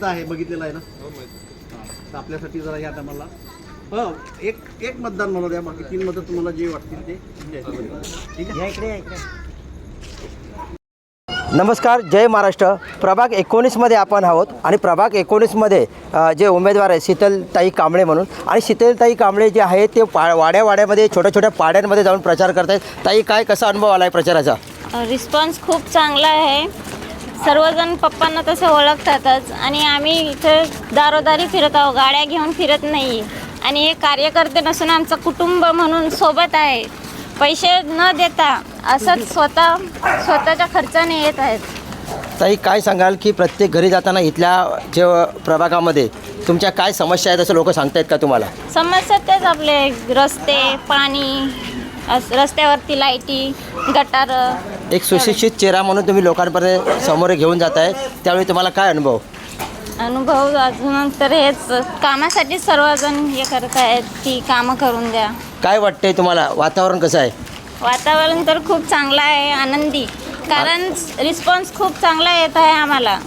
आहे बघितलेला आहे ना. तर आपल्यासाठी जरा या टायमाला एक एक मतदान मला द्या, बाकी 3 मतं तुम्हाला जे वाटतील ते ठीक आहे. इकडे नमस्कार, जय महाराष्ट्र. प्रभाग 19मध्ये आपण आहोत आणि प्रभाग 19मध्ये जे उमेदवार आहे शीतलताई कांबळे म्हणून, आणि शीतलताई कांबळे जे आहे ते वाड्यावाड्यामध्ये छोट्या छोट्या पाड्यांमध्ये जाऊन प्रचार करत आहेत. ताई, काय कसा अनुभव आला आहे प्रचाराचा? रिस्पॉन्स खूप चांगला आहे. सर्वजण पप्पांना तसं ओळखतातच आणि आम्ही इथे दारोदारी फिरत आहोत, गाड्या घेऊन फिरत नाही. आणि हे कार्यकर्ते नसून आमचं कुटुंब म्हणून सोबत आहे. पैसे न देता असंच स्वतःच्या खर्चाने येत आहेत. ताई, काय सांगाल की प्रत्येक घरी जाताना इथल्या जे प्रभागामध्ये तुमच्या काय समस्या आहेत असं लोक सांगतायत का तुम्हाला? समस्या तेच आपले रस्ते, पाणी, रस्त्यावरती लाईटी, गटार. एक सुशिक्षित चेहरा म्हणून तुम्ही लोकांपर्यंत समोर घेऊन जात आहे, त्यावेळी तुम्हाला काय अनुभव अजून तर हेच कामासाठी सर्वजण हे करत आहेत की कामं करून द्या. काय वाटतंय तुम्हाला? वातावरण कसं आहे? वातावरण तर खूप चांगलं आहे, आनंदी. कारण रिस्पॉन्स खूप चांगला येत आहे आम्हाला.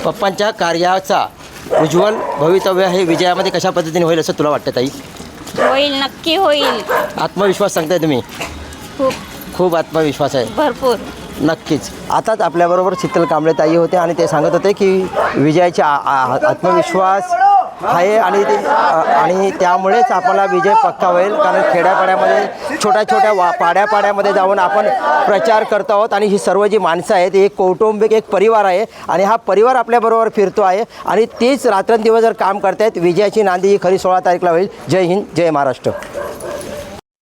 पप्पांच्या कार्याचा उज्ज्वल भवितव्य हे विजयामध्ये कशा पद्धतीने होईल असं तुला वाटतं ताई? होईल, नक्की होईल. आत्मविश्वास सांगताय तुम्ही? खूप आत्मविश्वास आहे. भरपूर. नक्कीच. आताच आपल्याबरोबर शीतल कांबळे ताई होते आणि ते सांगत होते की विजयाचा आत्मविश्वास आहे आणि त्यामुळेच आपल्याला विजय पक्का होईल. कारण खेड्यापाड्यामध्ये छोट्या पाड्यामध्ये जाऊन आपण प्रचार करत आहोत आणि ही सर्व जी माणसं आहेत एक कौटुंबिक एक परिवार आहे आणि हा परिवार आपल्याबरोबर फिरतो आहे आणि तीच रात्रंदिवस जर काम करतायत. विजयाची नांदी ही खरी 16 तारीखला होईल. जय हिंद, जय महाराष्ट्र.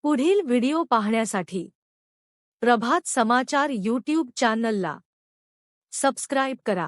पुढील व्हिडिओ पाहण्यासाठी प्रभात समाचार यूट्यूब चॅनलला सबस्क्राईब करा.